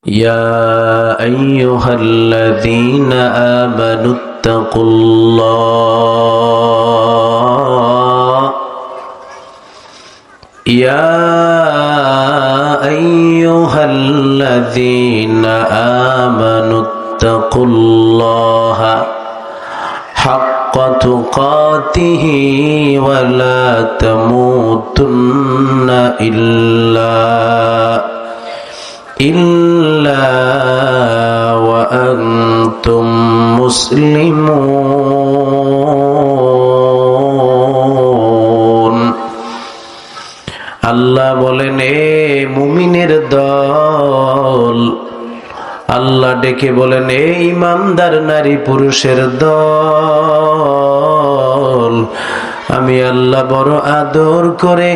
يا أيها الذين آمنوا اتقوا الله يا أيها الذين آمنوا اتقوا الله حق تقاته ولا تموتن إلا وأنتم মুসলিমুন। আল্লাহ বলেন, এ মুমিনের দল। আল্লাহ ডেকে বলেন, এ ইমানদার নারী পুরুষের দল। আমি আল্লাহ বড় আদর করে,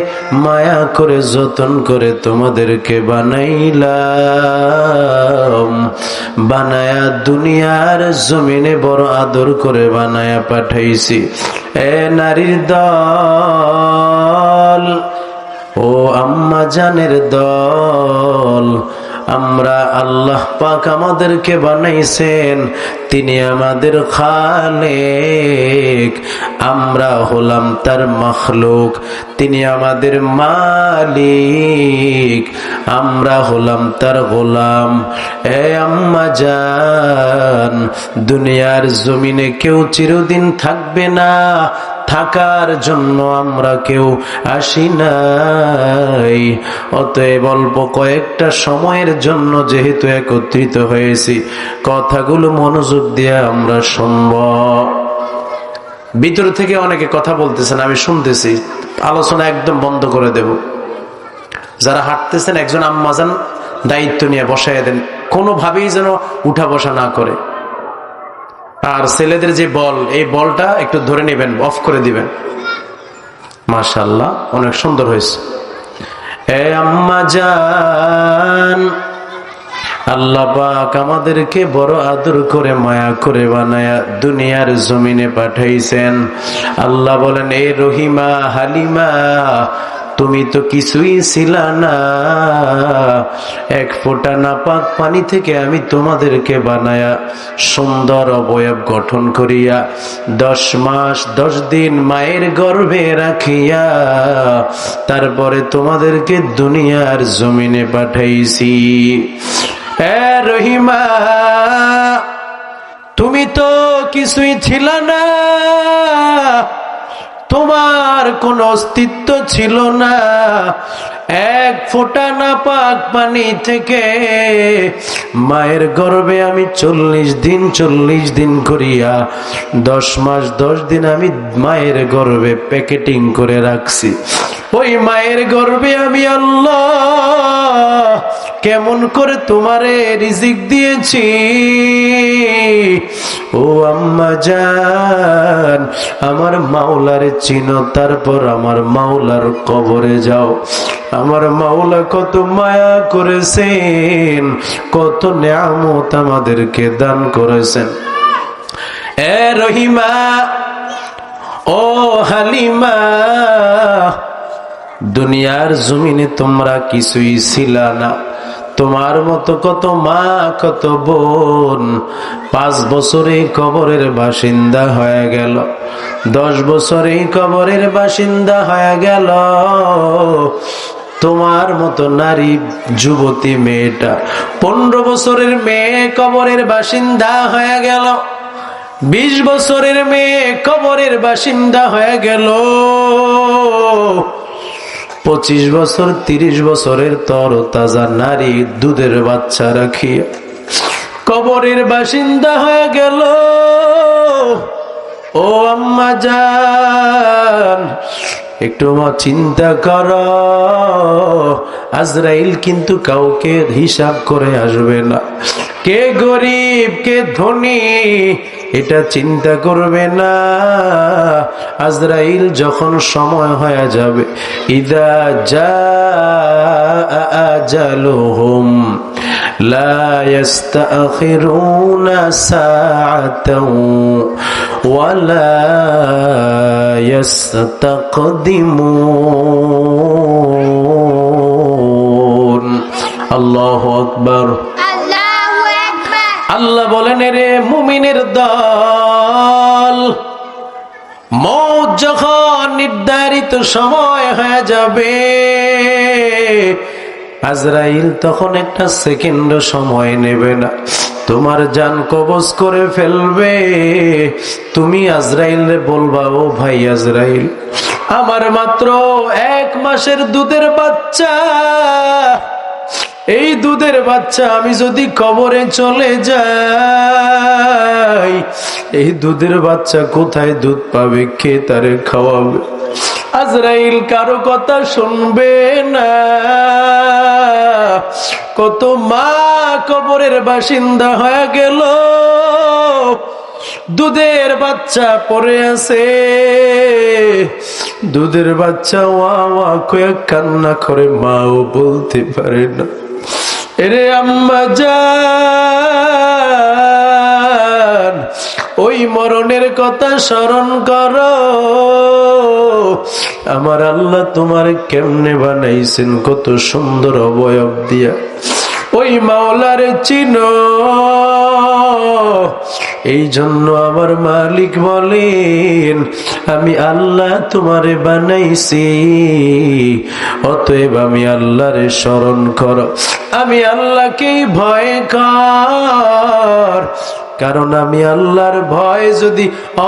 মায়া করে, যতন করে তোমাদেরকে বানাইলাম। বানায়া দুনিয়ার জমিনে বড় আদর করে বানায়া পাঠাইছি। এ নারীর দল, ও আম্মা জানের দল, আমরা আল্লাহ পাক আমাদেরকে বানাইছেন, তিনি আমাদের খালেক, আমরা হলাম তার মাখলুক। তিনি আমাদের মালিক, আমরা হলাম তার গোলাম। এ আম্মা জান, দুনিয়ার জমিনে কেউ চিরদিন থাকবে না, থাকার জন্য আমরা কেউ আসি নাই। অতএব অল্প কয়েকটা সময়ের জন্য যেহেতু একত্রিত হয়েছি, কথাগুলো মনোযোগ দিয়ে আমরা শুনব। ভিতর থেকে অনেকে কথা বলতেছেন, আমি শুনতেছি, আলোচনা একদম বন্ধ করে দেব। যারা হাঁটতেছেন একজন আম্মাজান দায়িত্ব নিয়ে বসায় দেন, কোনোভাবেই যেন উঠা বসা না করে। আর ছেলেদের যে বল, এই বলটা একটু ধরে নেবেন, অফ করে দিবেন। মাশাআল্লাহ, অনেক সুন্দর হয়েছে। এ আম্মা জান, আল্লাহ পাক আমাদেরকে বড় আদর করে, মায়া করে বানায়া দুনিয়ার জমিনে পাঠাইছেন। আল্লাহ বলেন, এ রহিমা, হালিমা, তুমি তো কিছুই ছিলা না। এক ফোঁটা নাপাক পানি থেকে আমি তোমাদেরকে বানায়া সুন্দর অবয়ব গঠন করিয়া 10 মাস 10 দিন মায়ের গর্ভে রাখিয়া তারপরে তোমাদেরকে দুনিয়ার জমিনে পাঠাইছি। এ রহিমা, তুমি তো কিছুই ছিলা না, তোমার কোনো অস্তিত্ব ছিল না। এক ফোঁটা নাপাক পানি থেকে মায়ের গর্ভে আমি 40 দিন করিয়া 10 মাস 10 দিন আমি মায়ের গর্ভে প্যাকেটিং করে রাখছি। ওই মায়ের গর্ভে আমি আল্লাহ কেমন করে তোমারে রিজিক দিয়েছি। ও আম্মা জান, আমার মাওলারে চিনো, তারপর আমার মাওলার কবরে যাও। আমার মাওলা কত মায়া করেছেন, কত নিয়ামত আমাদেরকে দান করেছেন। এ রহিমা, ও হালিমা, দুনিয়ার জমিনে তোমরা কিছুই ছিলা না। তোমার মতো কত মা, কত বোন 5 বছরে কবরের বাসিন্দা হয়ে গেল, 10 বছরে কবরের বাসিন্দা হয়ে গেল। তোমার মতো নারী যুবতী মেয়েটা 15 বছরের মেয়ে কবরের বাসিন্দা হয়ে গেল, 20 বছরের মেয়ে কবরের বাসিন্দা হয়ে গেল, 25 বছর 30 বছরের তরতাজা নারী দুধের বাচ্চা রাখিয়া কবরের বাসিন্দা হয়ে গেল। ও আম্মা জান, একটু চিন্তা কর, আজরাইল কিন্তু কাউকে হিসাব করে আসবে না। কে গরিব, কে ধনী, এটা চিন্তা করবে না। আজরাইল যখন সময় হয়ে যাবে, ইদা জাআ আজালুহুম লা ইস্তাখিরুনা সাআতাও ওয়া লা ইস্তাকদিমুন। আল্লাহু আকবার। আল্লাহ বলেন, রে মুমিনের দল, মওত যখন নির্ধারিত সময় হয়ে যাবে, আজরাইল তখন একটা সেকেন্ড সময় নেবে না, তোমার জান কবজ করে ফেলবে। তুমি আজরাইলে বলবা, ও ভাই আজরাইল, আমার মাত্র 1 মাসের দুধের বাচ্চা, এই দুধের বাচ্চা আমি যদি কবরে চলে যাই, এই দুধের বাচ্চা কোথায় দুধ পাবে, কে তারে খাওয়াবে? আজরাইল কারো কথা শুনবে না। কত মা কবরের বাসিন্দা হয়ে গেল, দুধের বাচ্চা পড়ে আছে, দুধের বাচ্চা ওয়া ওয়া করে কান্না করে, মাও বলতে পারে না। এরে আম্মা জান, ওই মরণের কথা স্মরণ করো। আমার আল্লাহ তোমার কেমনে বানাইছেন, কত সুন্দর অবয়ব দিয়া। ওই মাওলার চিনো, এই জন্য আমার মালিক বলেন, আমি আল্লাহ তোমারে বানাইছি, অতএব আমি আল্লাহরে স্মরণ করো, আমি আল্লাহকেই ভয় কর। কারণ আমি আল্লাহর ভয় যদি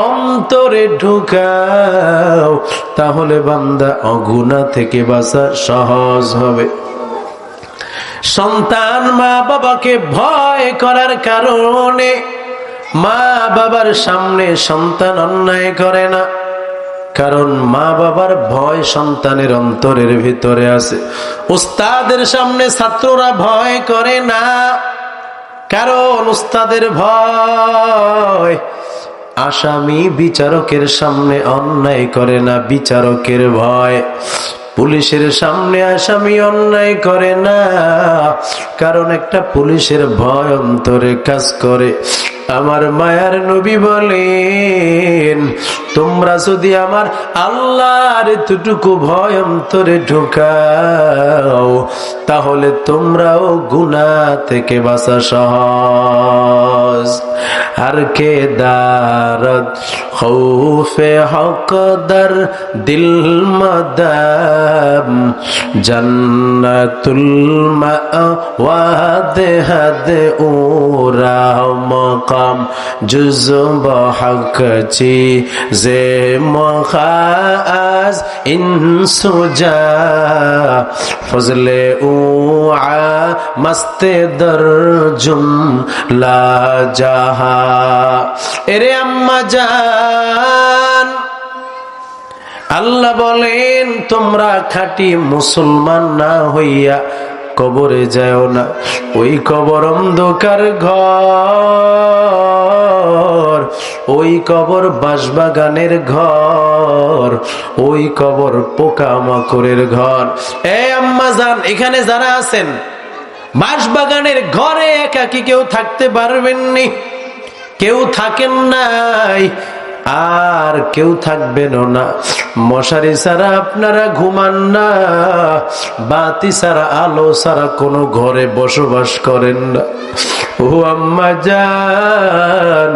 অন্তরে ঢুকাও, তাহলে বান্দা অগুনাহ থেকে বাঁচা সহজ হবে। সন্তান মা বাবাকে ভয় করার কারণে মা বাবার সামনে সন্তান অন্যায় করে না, কারণ মা বাবার ভয় সন্তানের অন্তরের ভিতরে আছে। উস্তাদের সামনে ছাত্ররা ভয় করে না, কারণ উস্তাদের ভয়। আসামি বিচারকের সামনে অন্যায় করে না, বিচারকের ভয়। পুলিশের সামনে আসামি অন্যায় করে না, কারণ একটা পুলিশের ভয় অন্তরে কাজ করে। আমার মায়ার নবী বলেন, তোমরা যদি আমার আল্লাহর এতটুকু ভয় অন্তরে ঢুকাও, তাহলে তোমরাও গুনাহ থেকে বাঁচা সহজ। আর কে দারদ খৌফে হকদার দিল মদাম, জান্নাতুল মাওয়াদ হাদ ওরা মকাম, জুজব হক চীজে মখাজ ইনসুজা, ফজলে ও আ মস্তে দরজুম লা জাহা। এরে আম্মা জান, আল্লাহ বলেন, তোমরা খাঁটি মুসলমান না হইয়া কবরে যাও না। ওই কবর অন্ধকার ঘর, ওই কবর বাঁশবাগানের ঘর, ওই কবর পোকামাকড়ের ঘর। এ আম্মা জান, এখানে যারা আছেন, বাঁশবাগানের ঘরে একাকী কেউ থাকতে পারবেননি, কেউ থাকেন নাই, আর কেউ থাকবেনও না। মশারি ছাড়া আপনারা ঘুমান না, বাতি ছাড়া আলো ছাড়া কোনো ঘরে বসবাস করেন না। ও আম্মা জান,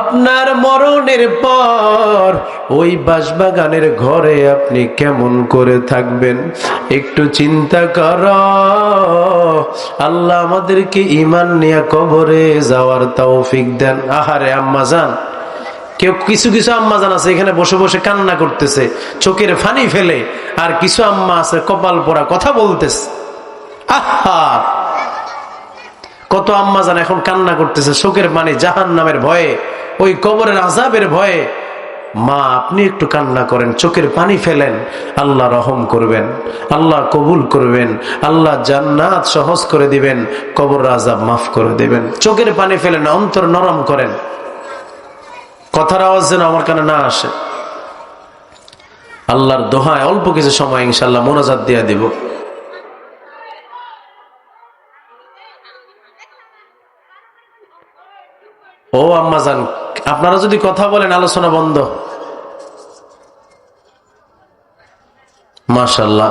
আপনার মরণের পর ওই বাঁশবাগানের ঘরে আপনি কেমন করে থাকবেন, একটু চিন্তা কর। আল্লাহ আমাদেরকে ঈমান নিয়ে কবরে যাওয়ার তৌফিক দেন। আহারে আম্মা জান, কেউ কিছু কিছু আম্মা জান আছে এখানে বসে বসে কান্না করতেছে, চোখের ফানি ফেলে, আর কিছু আম্মা আছে কপাল পোড়া কথা বলতেছে। আহা, কত আম্মা জান এখন কান্না করতেছে চোখের পানি, জাহান্নামের ভয়ে, ওই কবরের আযাবের ভয়ে। মা, আপনি একটু কান্না করেন, চোখের পানি ফেলেন, আল্লাহ রহম করবেন, আল্লাহ কবুল করবেন, আল্লাহ জান্নাত সহজ করে দিবেন, কবর আযাব মাফ করে দিবেন। চোখের পানি ফেলেন, অন্তর নরম করেন। কথার আওয়াজ যেন আমার কানে না আসে। আল্লাহর দোহায় অল্প কিছু সময় ইনশাআল্লাহ মোনাজাত দিয়ে দিব। ও আম্মা জান, আপনারা যদি কথা বলেন আলোচনা বন্ধ। মাশাআল্লাহ,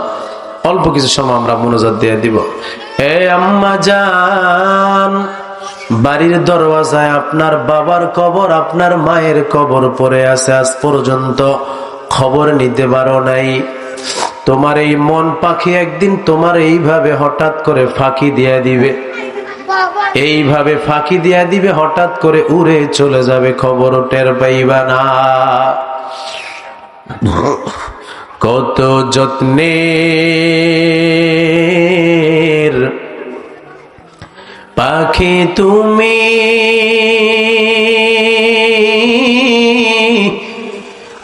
অল্প কিছু সময় আমরা মোনাজাত দিয়ে দিব। এ আম্মা জান, বাড়ির দরওয়াজায় আপনার বাবার কবর, আপনার মায়ের কবর পড়ে আছে, আজ পর্যন্ত খবর নিতে পারো নাই। তোমার এই মন পাখি একদিন তোমার এইভাবে হঠাৎ করে ফাঁকি দিয়া দিবে, এইভাবে ফাঁকি দিয়া দিবে, হঠাৎ করে উড়ে চলে যাবে, খবর টের পাইবা না। কত যত্নের পাখি তুমি,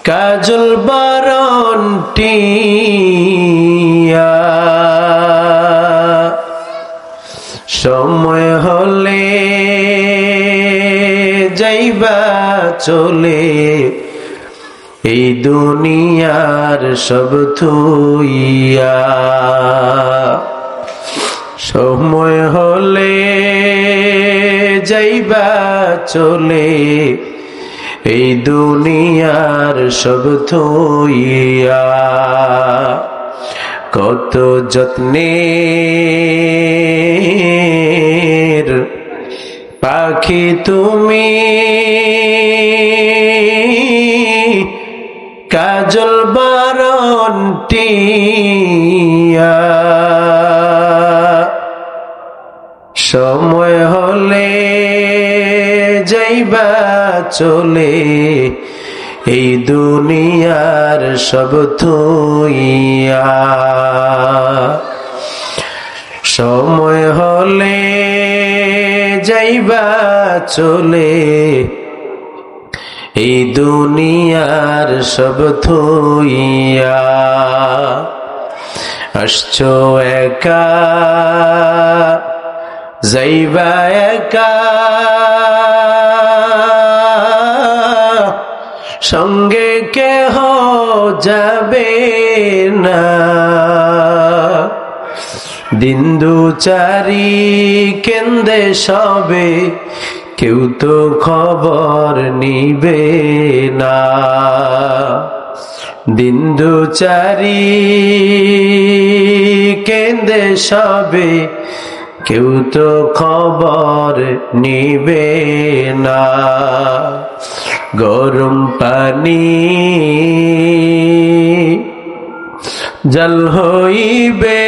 কাজল বরণ টিয়া, সময় হলে যাইবা চলে, এই দুনিয়ার সব থুইয়া। সময় হলে যাইবা চলে, এই দুনিয়ার সব থুইয়া। কত যত্নের পাখি তুমি, কাজল বরণ টিয়া, সময় হলে যাইবা চলে, এই দুনিয়ার সব থুইয়া। সময় হলে যাইবা চলে, এই দুনিয়ার সব থুইয়া। আসছো একা যাইবা একা, সঙ্গে কেহ যাবে না। দিন দুচারি কেন্দে সবে, কেউ তো খবর নিবে না। দিন দুচারি কেন্দে সবে, কেউ তো খবর নিবে না। গরম পানি জল হইবে,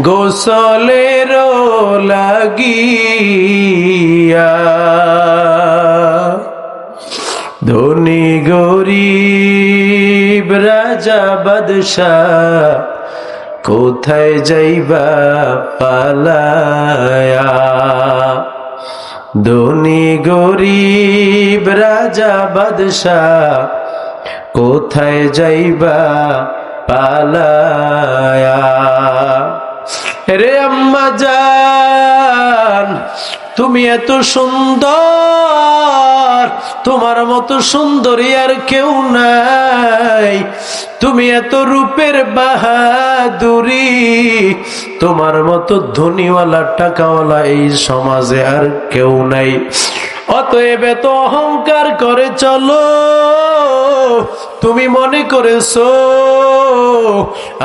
গোসলের লাগিয়া। ধনী গরিব রাজা বাদশাহ, কোথায় যাইবা পালায়া। ধনী গরিব রাজা বাদশাহ, কোথায় যাইবা পালায়া। রে আম্মা জান, তুমি এত সুন্দর, তোমার মতো সুন্দরী আর কেউ নাই। তুমি এত রূপের বাহাদুরি, তোমার মতো ধনীওয়ালা টাকাওয়ালা এই সমাজে আর কেউ নাই। অতএব এত অহংকার করে চলো, তুমি মনে করেছো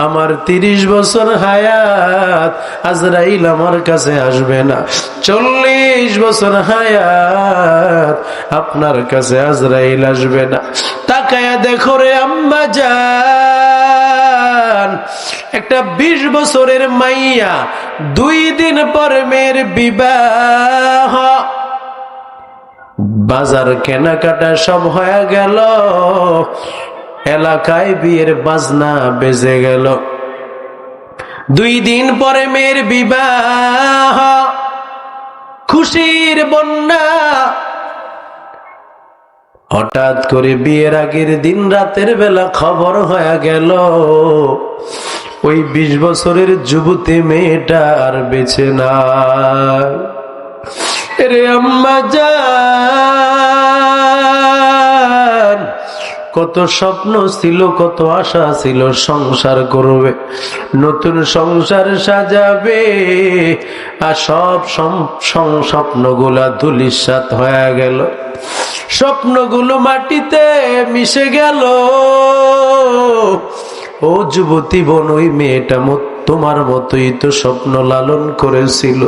আমার 30 বছর হায়াত, আজরাইল আমার কাছে আসবে না। 40 বছর হায়াত, আপনার কাছে আজরাইল আসবে না। তাকায়া দেখো রে আম্মা জান, একটা 20 বছরের মাইয়া 2 দিন পর মেয়ের বিবাহ, বাজার কেনাকাটা সব হয়ে গেল, এলাকায় বিয়ের বাজনা বেজে গেল। 2 দিন পরে মেয়ের বিবাহ, খুশির বন্যা। হঠাৎ করে বিয়ের আগের দিন রাতের বেলা খবর হয়ে গেল, ওই 20 বছরের যুবতী মেয়েটা আর বেঁচে নাই। রে আম্মা জান, কত স্বপ্ন ছিল, কত আশা ছিল, সংসার করবে, নতুন সংসার সাজাবে, আর সব স্বপ্নগুলা ধূলিসাৎ হয়ে গেল। স্বপ্নগুলো মাটিতে মিশে গেল। ও যুবতী বোন, ওই মেয়েটা তোমার মতোই তো স্বপ্ন লালন করেছিল।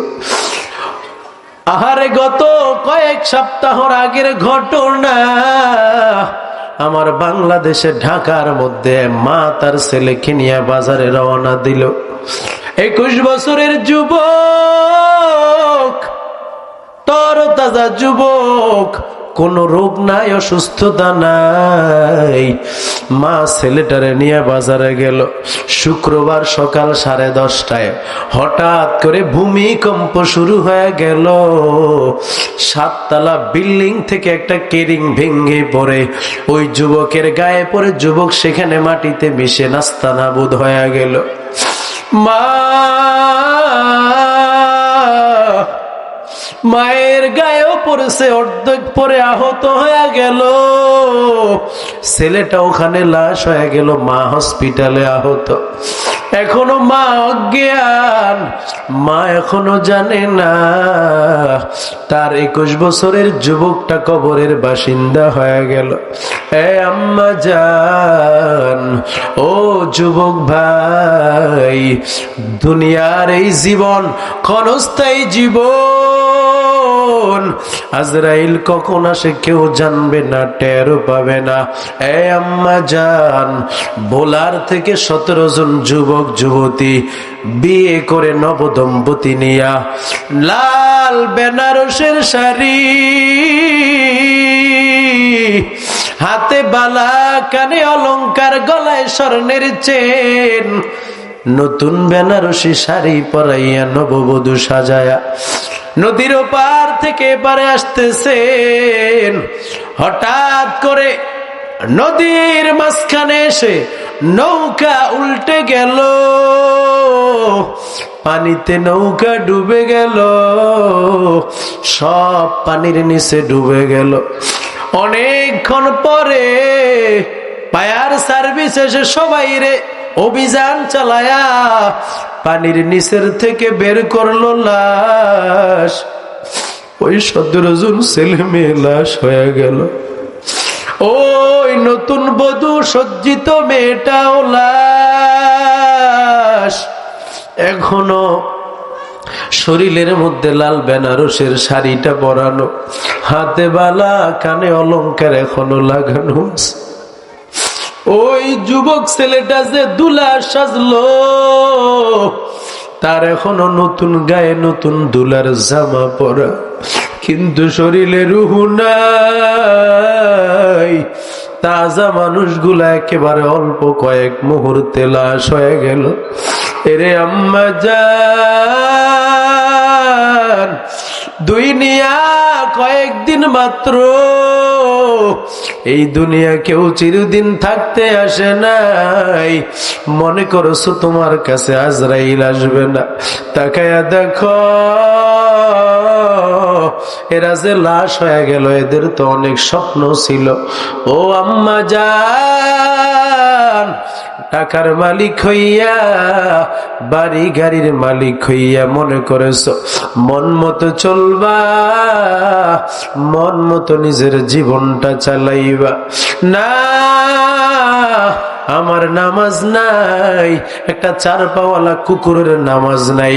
আহারে গত কয়েক সপ্তাহর আগের ঘটনা, আমার বাংলাদেশে ঢাকার মধ্যে মা তার ছেলেকে নিয়ে বাজারে রওনা দিল। 21 বছরের যুবক, তরতাজা যুবক, কোন রোগ নাই, অসুস্থতা নাই। মা ছেলেটারে নিয়ে বাজারে গেল। শুক্রবার সকাল 10:30টায় হঠাৎ করে ভূমিকম্প শুরু হয়ে গেল। 7তলা বিল্ডিং থেকে একটা কেরিং ভেঙে পড়ে ওই যুবকের গায়ে পড়ে যুবক সেখানে মাটিতে মিশে নাস্তানাবুদ হয়ে গেল। মায়ের গায়েও পড়েছে, অর্ধেক পরে আহত হয়ে গেল। ছেলেটা ওখানে লাশ হয়ে গেল, মা হসপিটালে আহত। এখনো মা অজ্ঞান, মা এখনো জানে না তার 21 বছরের যুবকটা কবরের বাসিন্দা হয়ে গেল। এ আম্মা জান, ও যুবক ভাই, দুনিয়ার এই জীবন ক্ষণস্থায়ী জীবন। আজরাইল কখন আসে কেউ জানবে না, টেরও পাবে না। এ আম্মা জান, বোলার থেকে 17 জন যুবক যুবতী বিয়ে করে নবদম্পতি নিয়া লাল বেনারসের শাড়ি, হাতে বালা, কানে অলংকার, গলায় স্বর্ণের চেন, নতুন বেনারসি শাড়ি পরাইয়া নববধূ সাজায়া নদীর পার থেকে এপারে আসতেছেন। হঠাৎ করে নদীর মাঝখানে এসে নৌকা উল্টে গেল, পানিতে নৌকা ডুবে গেল, সব পানির নিচে ডুবে গেল। অনেকক্ষণ পরে ফায়ার সার্ভিস এসে সবাই রে অভিযান চালায়া পানির নিচের থেকে বের করলো লাশ। ওই 17 জন ছেলে মেয়ে লাশ হয়ে গেল। ওই নতুন বধূ সজ্জিত মেয়েটাও লাশ। এখনো শরীরের মধ্যে লাল বেনারসের শাড়িটা পরানো, হাতে বালা, কানে অলংকার এখনো লাগানো আছে। ওই যুবক ছেলেটা যে দুলা সাজলো, তার এখনো নতুন গায়ে নতুন দুলার জামা পরা, কিন্তু শরীরে রুহ নাই। তাজা মানুষগুলা একেবারে অল্প কয়েক মুহূর্তে লাশ হয়ে গেল। এরে আম্মা জান, দুনিয়া কয়েকদিন মাত্র, এই দুনিয়া কেউ চিরদিন থাকতে আসে নাই। মনে করছো তোমার কাছে আজরাইল আসবে না? তাকায়া দেখো, এরা যে লাশ হয়ে গেল, এদের তো অনেক স্বপ্ন ছিল। ও আম্মা জান, টাকার মালিক হইয়া, বাড়ি গাড়ির মালিক হইয়া মনে করেছো মন মতো চলবা, মন মতো নিজের জীবনটা চালাইবা। না, আমার নামাজ নাই, একটা 4 পাওয়ালা কুকুরের নামাজ নাই।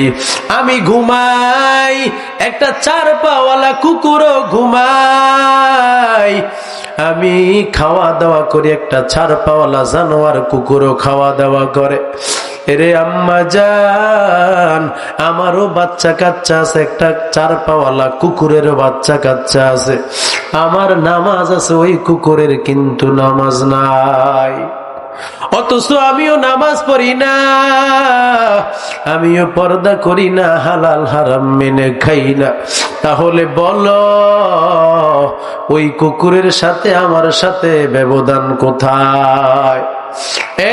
আমি ঘুমাই, একটা 4 পাওয়ালা কুকুরও ঘুমাই। আমি খাওয়া দাওয়া করি, একটা 4 পাওয়ালা জানোয়ার কুকুরও খাওয়া দাওয়া করে। এরে আম্মা জান, আমারও বাচ্চা কাচ্চা আছে, একটা 4 পাওয়ালা কুকুরেরও বাচ্চা কাচ্চা আছে। আমার নামাজ আছে, ওই কুকুরের কিন্তু নামাজ নাই। অথচ আমিও নামাজ পড়ি না, আমিও পর্দা করি না, হালাল হারাম মেনে খাই না। তাহলে বলো, ওই কুকুরের সাথে আমার সাথে ব্যবধান কোথায়?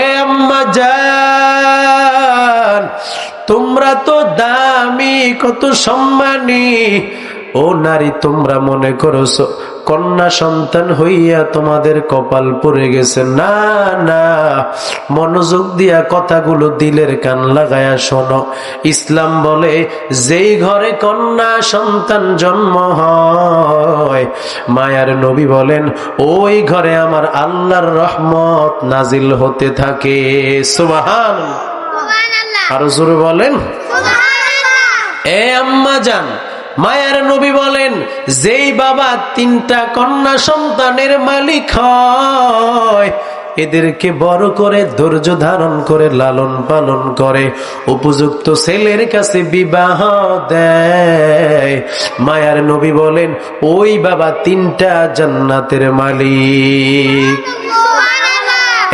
এ আম্মা জান, তোমরা তো দামি, কত সম্মানী। ও নারী, তোমরা মনে করছো কন্যা সন্তান হইয়া তোমাদের কপাল পড়ে গেছে। না না, মনোযোগ দিয়া কথাগুলো দিলের কান লাগায়া শোনো। ইসলাম বলে, যেই ঘরে কন্যা সন্তান জন্ম হয়, মায়ার নবী বলেন, ওই ঘরে আমার আল্লাহর রহমত নাজিল হতে থাকে। সুবহানাল্লাহ। আরো জোরে বলেন এ আম্মা জান, মায়ার নবী বলেন, যেই বাবা 3টা কন্যা সন্তানের মালিক হয়, এদেরকে বড় করে ধৈর্য ধারণ করে লালন পালন করে উপযুক্ত ছেলের কাছে বিবাহ দেয়, মায়ার নবী বলেন ওই বাবা 3টা জান্নাতের মালিক।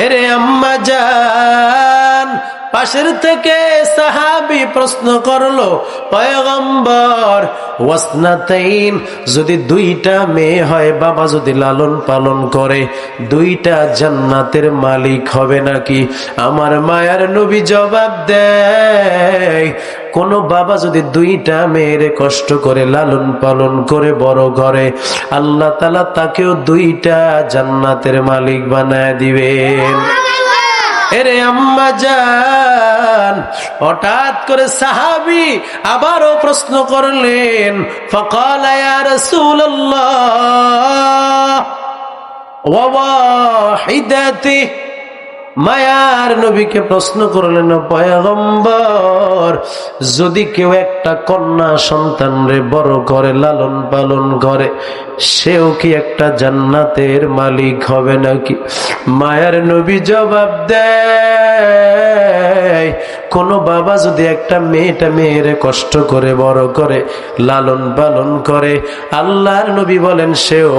এরে আম্মা জান, পাশের থেকে সাহাবী প্রশ্ন করলো, পয়গম্বর ওয়াসনাতাইন, যদি 2টা মেয়ে হয়, বাবা যদি লালন পালন করে, 2টা জান্নাতের মালিক হবে নাকি? আমার মায়ার নবী জবাব দেয়, কোন বাবা যদি 2টা মেয়ের কষ্ট করে লালন পালন করে বড় করে, আল্লাহ তাআলা তাকেও 2টা জান্নাতের মালিক বানায় দিবেন। এরে আম্মা জান, হঠাৎ করে সাহাবী আবারও প্রশ্ন করলেন, ফাকালা ইয়া রাসূলুল্লাহ ওয়া ওয়াহিদাতি, মায়ার নবীকে প্রশ্ন করলেন, পয়গম্বর যদি কেউ একটা কন্যা সন্তানরে বড় করে লালন পালন করে, সেও কি একটা জান্নাতের মালিক হবে নাকি? মায়ার নবী জবাব দেয়, কোন বাবা যদি একটা মেয়ের কষ্ট করে বড় করে লালন পালন করে, আল্লাহর নবী বলেন সেও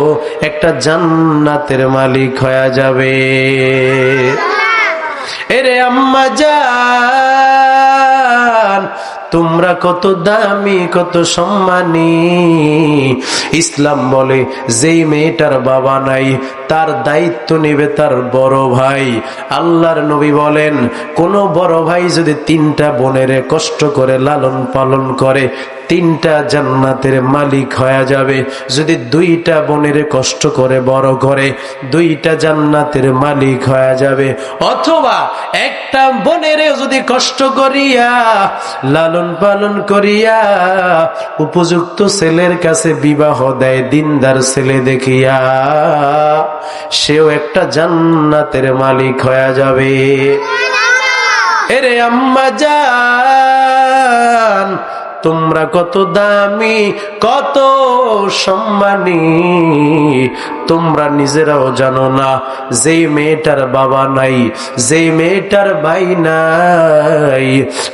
একটা জান্নাতের মালিক হয়ে যাবে। এরে আম্মা জান, তোমরা কত দামি, কত সম্মানী। ইসলাম বলে যেই মেয়েটার বাবা নাই, তার দায়িত্ব নেবে তার বড় ভাই। আল্লাহর নবী বলেন, কোন বড় ভাই যদি 3টা বোনের কষ্ট করে লালন পালন করে, 3টা জান্নাতের মালিক হয়ে যাবে। যদি 2টা বোনের কষ্ট করে বড় করে, 2টা জান্নাতের মালিক হয়ে যাবে। অথবা একটা বোনের যদি কষ্ট করিয়া লালন পালন করিয়া উপযুক্ত ছেলের কাছে বিবাহ দেয়, দিনদার ছেলে দেখিয়া, সেও একটা জান্নাতের মালিক হয়ে যাবে। এরে আম্মা জান, তোমরা কত দামি, কত সম্মানী, তোমরা নিজেরাও জানো না। যেই মেয়েটার বাবা নাই, যেই মেয়েটার ভাই নাই,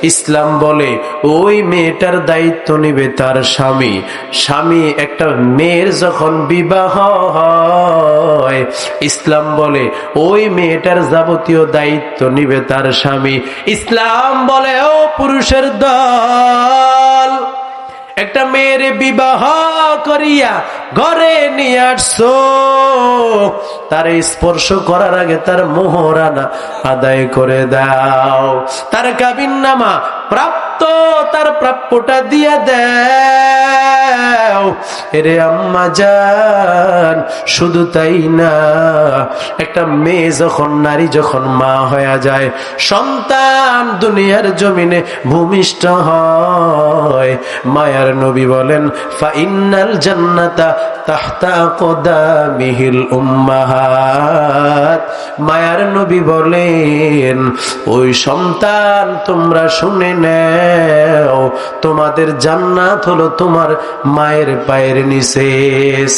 ইসলাম বলে ওই মেয়েটার দায়িত্ব নেবে তার স্বামী। স্বামী, একটা মেয়ের যখন বিবাহ হয়, ইসলাম বলে ওই মেয়েটার যাবতীয় দায়িত্ব নিবে তার স্বামী। ইসলাম বলে ও পুরুষের দল, একটা মেয়ের বিবাহ করিয়া ঘরে নিয়ে আসছো, তার স্পর্শ করার আগে তার মোহরানা আদায় করে দাও, তার কাবিননামা প্রাপ্ত, তার প্রাপ্যটা দিয়ে দাও। এরে আম্মা জান, শুধু তাই না, একটা মেয়ে যখন, নারী যখন মা হয়ে যায়, সন্তান দুনিয়ার জমিনে ভূমিষ্ঠ হয়, মায়ার নবী বলেন, ফাইন্নাল জান্নাতা তাহতা আকদামিহিল উম্মাহাত। মায়ার নবী বলেন, ওই সন্তান তোমরা শুনে নাও, তোমাদের জান্নাত হলো তোমার মায়ের পায়ের নিচে।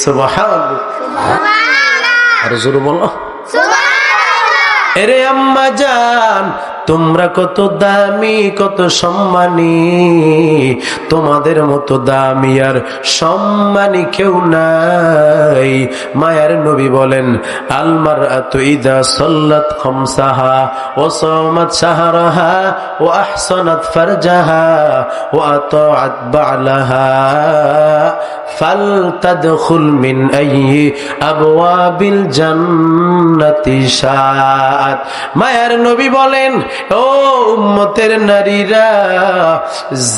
সুবহানাল্লাহ, আর জোরে বলো সুবহানাল্লাহ। এরে আম্মা জান, তোমরা কত দামি, কত সম্মানী, তোমাদের মতো দামি আর সম্মানী কেউ নাই। মায়ার নবী বলেন, আল মারআতু ইযা সাল্লাত খামসাহা ওয়া সামাত শাহরাহা ওয়া আহসানাত ফারজাহা ওয়া আতাআত বা'লাহা ফালতাদখুল মিন আইয়ি আবওয়াবিল জান্নাতি শাআত। মায়ার নবী বলেন, ও উম্মতের নারীরা,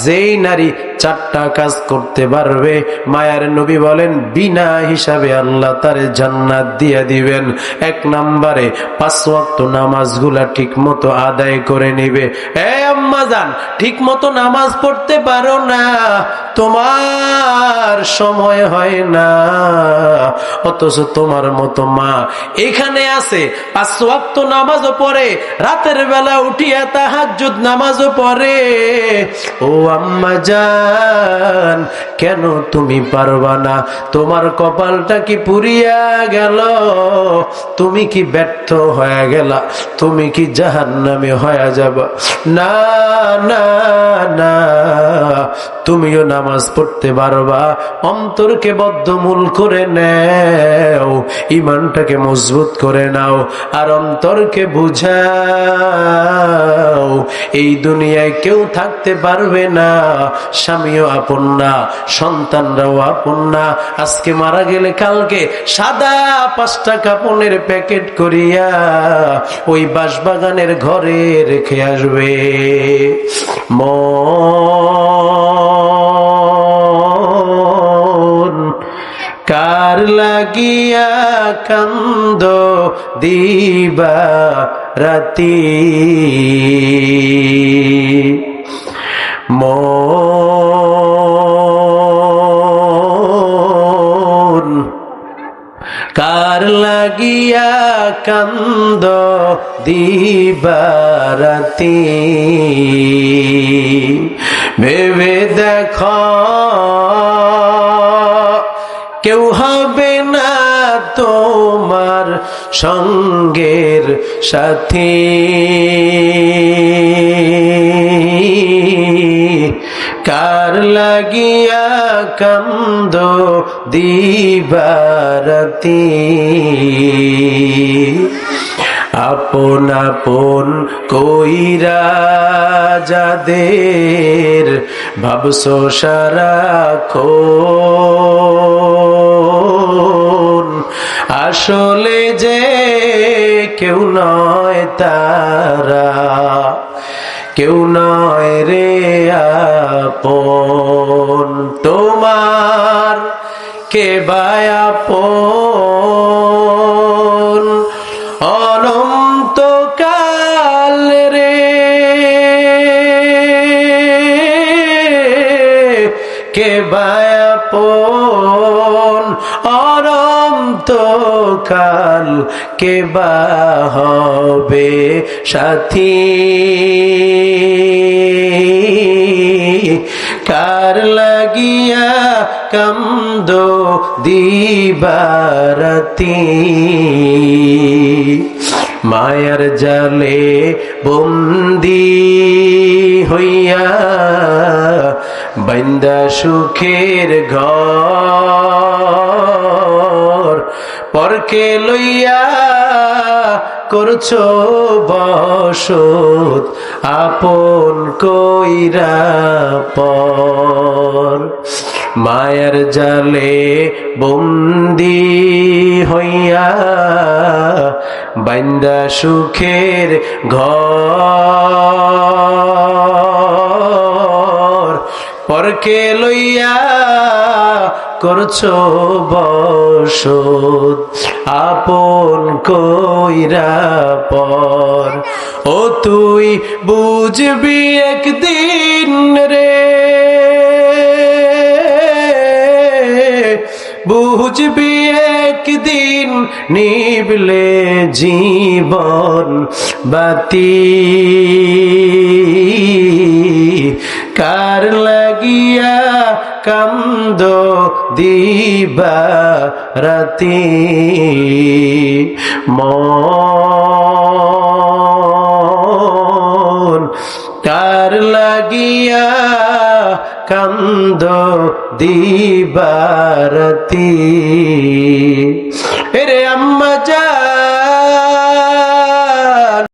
যেই নারী 4টা কাজ করতে পারবে, মায়ার নবী বলেন বিনা হিসাবে আল্লাহ তার জান্নাত দিয়ে দিবেন। 1 নম্বরে 5 ওয়াক্ত নামাজগুলা ঠিক মতো আদায় করে নিবে। এ আম্মা জান, ঠিক মতো নামাজ পড়তে পারো না, তোমার সময় হয় না, অথচ তোমার মতো মা এখানে আছে, 5 ওয়াক্ত নামাজও পড়ে, রাতের বেলা উঠিয়া তাহাজ্জুদ নামাজও পড়ে। ও আম্মা জান, কেন তুমি পারবা না? তোমার কপালটা কি পুড়িয়া গেল? তুমি কি ব্যর্থ হয়ে গেলা? তুমি কি জাহান্নামী হয়ে যাবা? না না না, তুমিও নামাজ পড়তে পারবা। অন্তরকে বদ্ধমূল করে নাও, ইমানটাকে মজবুত করে নাও, আর অন্তরকে বুঝাও এই দুনিয়ায় কেউ থাকতে পারবে না, স্বামীও আপন না, সন্তানরাও আপন না। আজকে মারা গেলে কালকে সাদা 5টা কাপড়ের প্যাকেট করিয়া ওই বাঁশবাগানের ঘরে রেখে আসবে। মন কার লাগিয়া কান্দ দিবা রাতি, মন কার লাগিয়া কান্দ দিবা রাতি, ভেবে দেখো কেউ হবে না তোমার সঙ্গের সাথী, কার লাগিয়া কান্দ দিবা রাতি। আপন আপন কইরা যাদের ভাবছো সারাক্ষণ, আসলে যে কেউ নয় তারা, কেউ নয় রে আপন। তোমার কে বা আপন? অনন্তকাল রে কে বা আপন? অনন্তকাল কে বা হবে সাথী, কার লাগিয়া কান্দ দিবা রাতি। মায়ার জালে বন্দি হইয়া বাইন্দা সুখের ঘর, পরকে লইয়া করছো বসত আপন কইরা পর। মায়ার জালে বন্দি হইয়া বাইন্দা সুখের ঘর, পরকে লইয়া করছো বসত আপন কইরা পর। ও তুই বুঝবি একদিন রে, বুঝবি একদিন নিবলে জীবন বাতি, কার লাগিয়া কান্দ দিবা রাতি। মন কার লাগিয়া কান্দ দিবা রাতি।